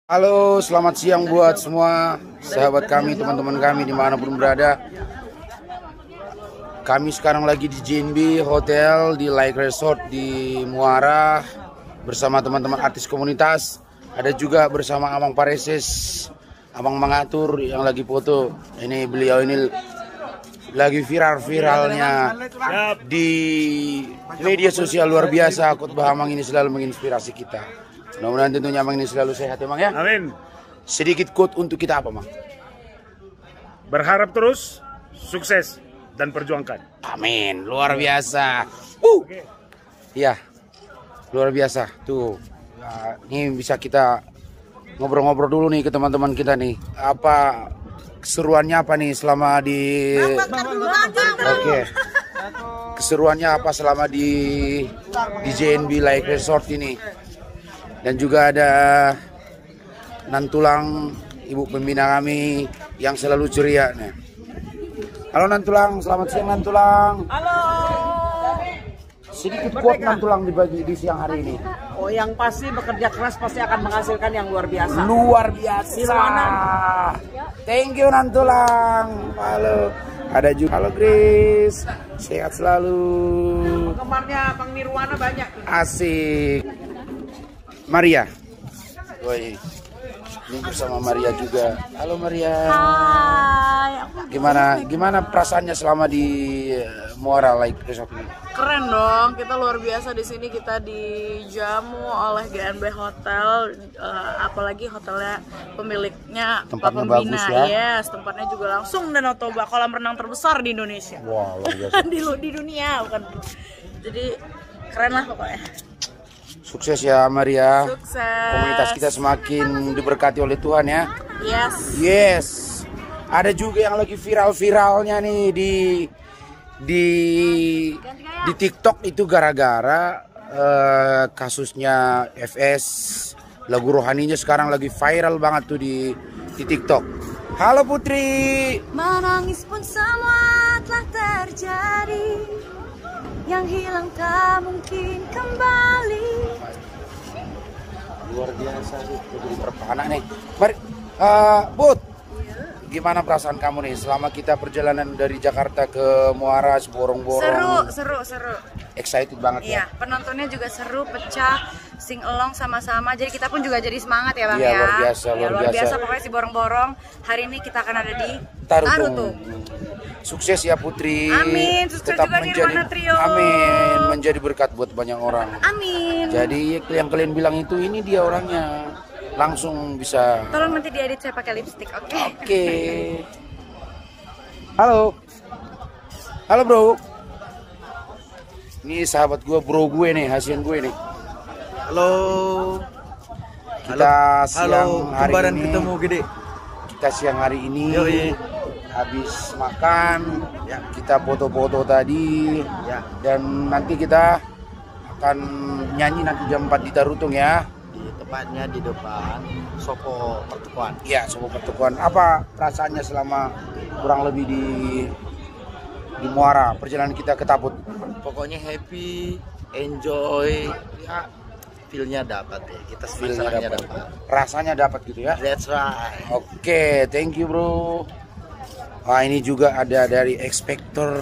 Halo, selamat siang buat semua sahabat kami, teman-teman kami dimanapun berada. Kami sekarang lagi di JNB Hotel di Lake Resort di Muara bersama teman-teman artis komunitas. Ada juga bersama Amang Pareses, Amang Mengatur yang lagi foto. Ini beliau ini lagi viral-viralnya di media sosial luar biasa. Khotbah Amang ini selalu menginspirasi kita. Mudah-mudahan tentunya Amang ini selalu sehat ya Mang ya. Amin. Sedikit quote untuk kita apa Mang? Berharap terus, sukses dan perjuangkan. Amin. Luar biasa. Ya, luar biasa. Tuh, nah, ini bisa kita ngobrol-ngobrol dulu nih ke teman-teman kita nih. Apa keseruannya apa nih selama di? Oke. Keseruannya apa selama di JNB Lake Resort ini? Dan juga ada Nantulang, ibu pembina kami yang selalu ceria. Nih. Halo Nantulang, selamat siang Nantulang. Halo. Sedikit quote Nantulang di siang hari ini. Oh, yang pasti bekerja keras pasti akan menghasilkan yang luar biasa. Luar biasa. Thank you Nantulang. Halo. Ada juga. Halo Grace. Sehat selalu. Penggemarnya Bang Nirwana banyak. Asik. Maria. Woi. Ini bersama Maria juga. Halo Maria. Hai. Gimana perasaannya selama di Muara Lake Resort ini? Keren dong, kita luar biasa di sini, kita dijamu oleh GNB Hotel, apalagi hotelnya pemiliknya Pak Tempatnya Pembina. bagus ya? Yes, tempatnya juga langsung Danau Toba, kolam renang terbesar di Indonesia. Wah, luar biasa. di dunia bukan. Jadi keren lah pokoknya. Sukses ya Maria. Sukses. Komunitas kita semakin diberkati oleh Tuhan ya. Yes. Yes. Ada juga yang lagi viral-viralnya nih di TikTok itu gara-gara kasusnya FS. Lagu rohaninya sekarang lagi viral banget tuh di TikTok. Halo Putri. Menangis pun semua telah terjadi, yang hilang tak mungkin kembali. Luar biasa sih, jadi terpana nih. Mari, Put. Gimana perasaan kamu nih selama kita perjalanan dari Jakarta ke Muara Borong-Borong? Seru. Excited banget Iya, ya. penontonnya juga seru, pecah, sing along sama-sama. Jadi kita pun juga jadi semangat ya Bang Iya, ya. luar biasa, Ya, luar luar biasa. biasa. Pokoknya si Borong-Borong hari ini kita akan ada di Tarutung. Sukses ya Putri. Amin, sukses juga Nirwana Trio. Amin, menjadi berkat buat banyak orang. Amin. Jadi yang kalian bilang itu ini dia orangnya. Langsung bisa. Tolong nanti diedit saya pakai lipstick, oke? Oke. Halo. Halo bro. Ini sahabat gue, bro gue nih, hasian gue nih. Halo. Kita siang hari kembaran ini. ketemu gede. Kita siang hari ini. Yoi. Habis makan, Ya. kita foto-foto tadi. Ya. Dan nanti kita akan nyanyi nanti jam 4 di Tarutung ya. Tepatnya di depan Sopo Pertukuan. Iya, sebuah pertukuan. Apa perasaannya selama kurang lebih di Muara perjalanan kita ke Taput? Pokoknya happy, enjoy, ya feel-nya dapat ya. Kita Feel-nya rasanya dapat. dapat. Rasanya dapat gitu ya. That's right. Oke, thank you bro. Wah, ini juga ada dari Expector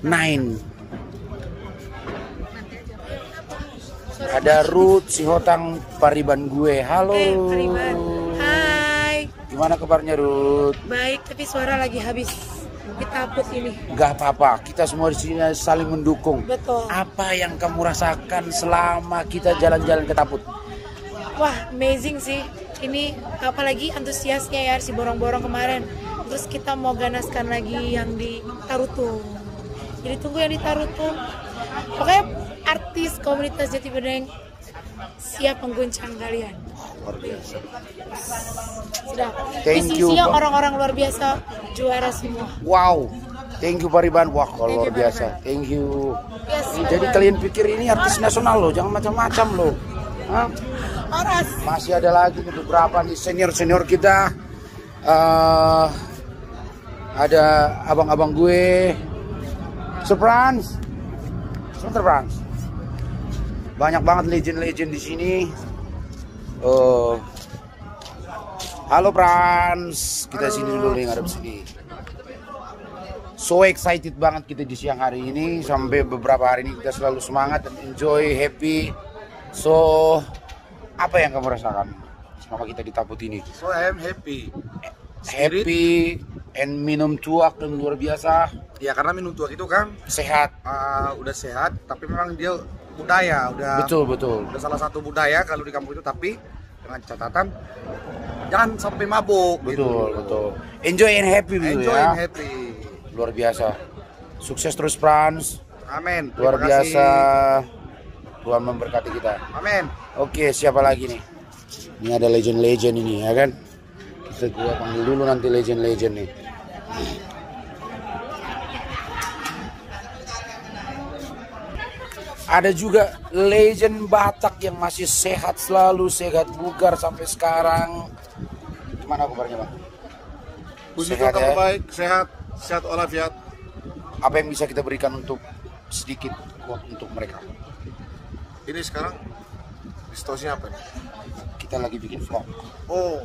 9. Ada Ruth Sihotang Pariban gue. Halo. Pariban. Hai. Gimana kabarnya Ruth? Baik, tapi suara lagi habis. Ditaput ini. Gak apa-apa, kita semua di sini saling mendukung. Betul. Apa yang kamu rasakan selama kita jalan-jalan ke Taput? Wah, amazing sih. Ini apalagi antusiasnya ya si Borong-Borong kemarin. Terus kita mau ganaskan lagi yang di Tarutung. Jadi tunggu yang di Tarutung. Pokoknya artis komunitas Jati Bedeng siap mengguncang kalian. Luar biasa. Sudah. Thank you, Isinya Bang. orang-orang luar biasa, juara semua. Wow, thank you Pariban. Wah, Thank luar you, biasa. Pariban. Thank you. Yes, Jadi Pariban. kalian pikir ini artis nasional loh, jangan macam-macam loh. Hah? Oras. Masih ada lagi beberapa nih senior-senior kita. Ada abang-abang gue. Surprise. Banyak banget legend-legend di sini. Halo Frans, kita sini dulu nih, ngadep sini. So excited banget kita di siang hari ini. Sampai beberapa hari ini kita selalu semangat dan enjoy, happy. So, apa yang kamu rasakan selama kita di Taput ini? So I'm happy. Happy and minum tuak dan luar biasa. Ya karena minum tuak itu kan Sehat. udah sehat, tapi memang dia budaya, udah Betul. udah salah satu budaya kalau di kampung itu, tapi dengan catatan jangan sampai mabuk. Betul. Enjoy and happy gitu Enjoy ya. and happy. Luar biasa. Sukses terus Frans. Amin. Luar Terima biasa. kasih. Tuhan memberkati kita. Amin. Oke, siapa lagi nih? Ini ada legend-legend ini ya kan? Kita gua panggil dulu nanti legend-legend nih. Ada juga legend Batak yang masih sehat selalu, sehat bugar sampai sekarang. Gimana kabarnya Bang? Puji Sehat Tuhan ya? baik, sehat walafiat. Apa yang bisa kita berikan untuk sedikit untuk mereka? Ini sekarang distorsinya apa nih? Kita lagi bikin vlog. Oh,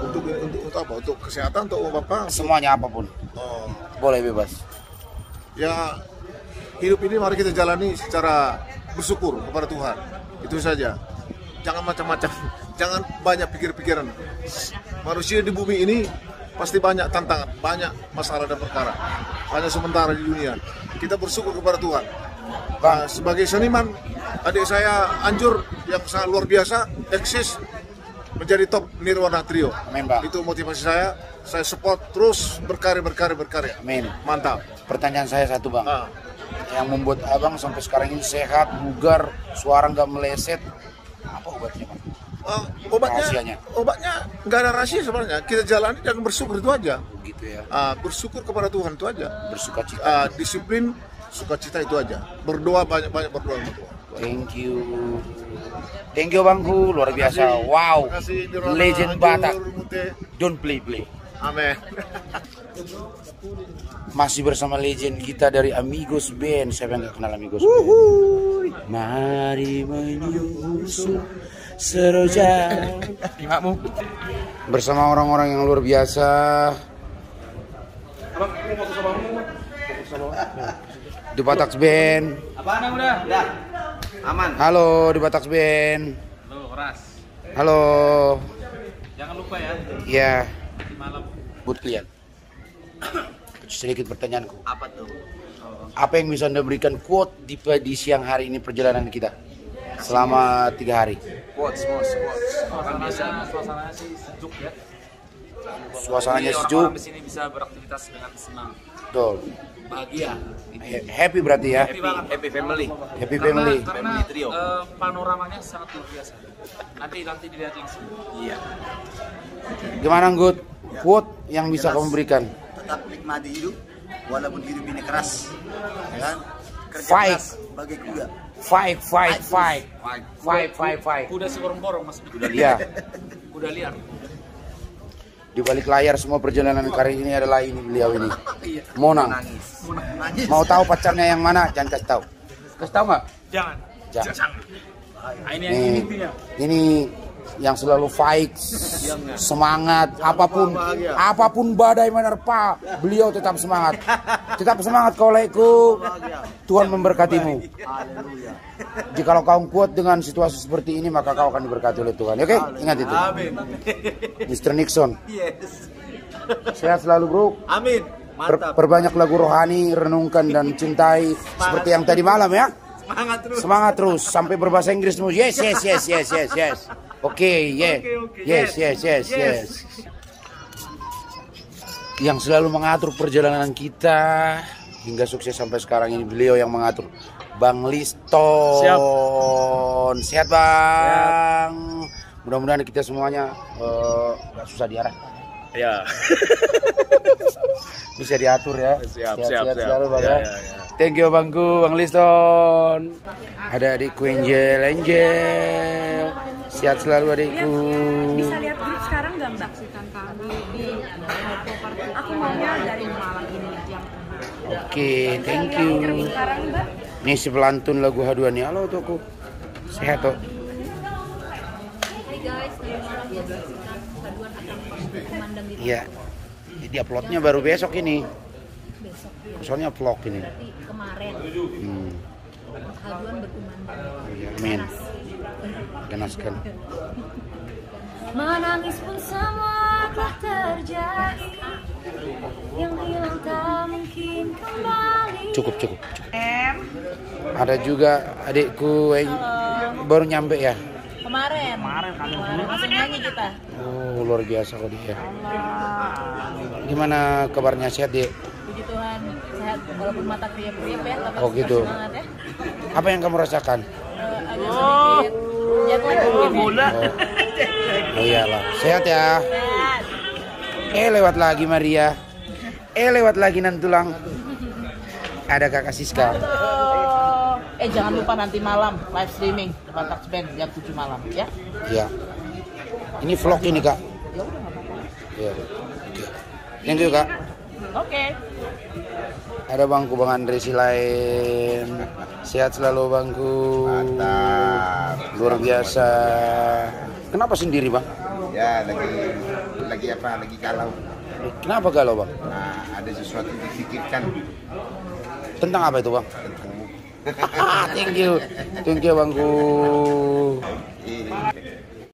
untuk apa? Untuk kesehatan, untuk bapak? Semuanya apapun, Oh, boleh bebas. ya hidup ini mari kita jalani secara bersyukur kepada Tuhan. Itu saja. Jangan macam-macam, jangan banyak pikir-pikiran. Manusia di bumi ini pasti banyak tantangan, banyak masalah dan perkara. Hanya sementara di dunia. Kita bersyukur kepada Tuhan. Sebagai seniman, adik saya Anjur yang sangat luar biasa, eksis menjadi top Nirwana Trio. Amin, Bang. Itu motivasi saya support terus berkarya. Amin. Mantap. Pertanyaan saya satu Bang, Ah. yang membuat abang sampai sekarang ini sehat, bugar, suara nggak meleset, apa obatnya Bang? Rahasianya? Obatnya nggak ada rahasia sebenarnya. Kita jalani dan bersyukur itu aja. Gitu ya, Bersyukur kepada Tuhan itu aja. bersuka cita. Disiplin, sukacita itu aja. Berdoa banyak berdoa sama Tuhan. Thank you Bangku, luar biasa. Wow, Terima kasih, Nirwana, legend Anjur, Batak, Mute. don't play. Amin. Masih bersama legend kita dari Amigos Band. Siapa yang nggak kenal Amigos Band? Mari menyusul seroja. Bersama orang-orang yang luar biasa. Di Batak Band. Apaan udah? Aman. Halo di Batak Band. Halo, Ras. Halo. Jangan lupa ya, Ya, di malam. buat kalian. Sedikit pertanyaanku. Apa tuh? Apa yang bisa Anda berikan quote di siang hari ini perjalanan kita selama 3 hari? Suasananya sih sejuk ya. Suasananya Jadi sejuk. orang-orang di sini bisa beraktivitas dengan senang, Betul. bahagia. Happy berarti ya. Happy banget. Happy family. Happy family. Karena panoramanya sangat luar biasa. Nanti dilihat langsung. Iya. Gimana Gut? Quote yang bisa kamu berikan? Tetap nikmati hidup walaupun hidup ini keras, ya kan? Kerja Fight. keras bagi kuda. Fight. Kuda si borong-borong mas. Kuda Iya. Kuda liar. Di balik layar semua perjalanan karir ini adalah ini beliau ini. Monang. Nangis. Mau tahu pacarnya yang mana? Jangan kasih tahu. Kasih tahu nggak? Jangan. Jangan. Nah, ini yang Nih, intinya. ini yang selalu fight, semangat, apapun badai menerpa, beliau tetap semangat. Tetap semangat kau laiku. Tuhan memberkatimu. Jikalau kau kuat dengan situasi seperti ini, maka kau akan diberkati oleh Tuhan. Oke? Ingat itu. Mr. Nixon. Yes. Sehat selalu, Bro. Amin. Mantap. Perbanyak lagu rohani, renungkan dan cintai seperti yang tadi malam ya. Semangat terus. Semangat terus sampai berbahasa Inggris semua. Yes. Oke, yes. Yang selalu mengatur perjalanan kita hingga sukses sampai sekarang ini beliau yang mengatur. Bang Liston. Sehat Bang. Mudah-mudahan kita semuanya nggak susah diarah. Ya. Bisa diatur ya. Siap. Selalu Bang ya. Ya. Thank you Bangku, Bang Liston. Ada adikku Angel. Sehat selalu adikku. Bisa lihat grup sekarang nggak Mbak? Kami di aku maunya dari malam ini jam 6. Oke, thank you. Sekarang Mbak. Ini si pelantun lagu haduan ya. Halo tuku. Sehat toh. guys, tadi malam menyaksikan paduan akan memandang di Iya. Jadi uploadnya baru besok ini. besok. Soalnya vlog ini. Berarti kemarin paduan berkumandang. Iya, amin. Ganaskan. Menangis pun semua telah terjadi. Yang hilang tak mungkin kembali. Cukup. Ada juga adikku yang baru nyampe ya. Kemarin langsung nyanyi kita. Oh, luar biasa kok dia. Gimana kabarnya, sehat, Dek? Puji Tuhan, sehat walaupun mata kriap-kriap ya, tapi Oh, gitu. semangat ya. Apa yang kamu rasakan? Agak sedikit jet lag mungkin ya. Oh iyalah, sehat ya. Lewat lagi Maria. Lewat lagi Nantulang. Ada Kakak Siska. Jangan lupa nanti malam live streaming depan Touch Band jam 7 malam ya. Ya. Ini vlog ini, Kak. Ya udah nggak apa-apa. Ya. Oke. Thank you, Kak. Oke. Ada Bangku Bang Andre Silain. Sehat selalu Bangku. Mantap. Luar biasa. Kenapa sendiri, Bang? Ya lagi apa? Lagi galau. Kenapa galau, Bang? Nah, ada sesuatu yang dipikirkan Tentang apa itu, Bang? tentang Thank you. Thank you, Bangku.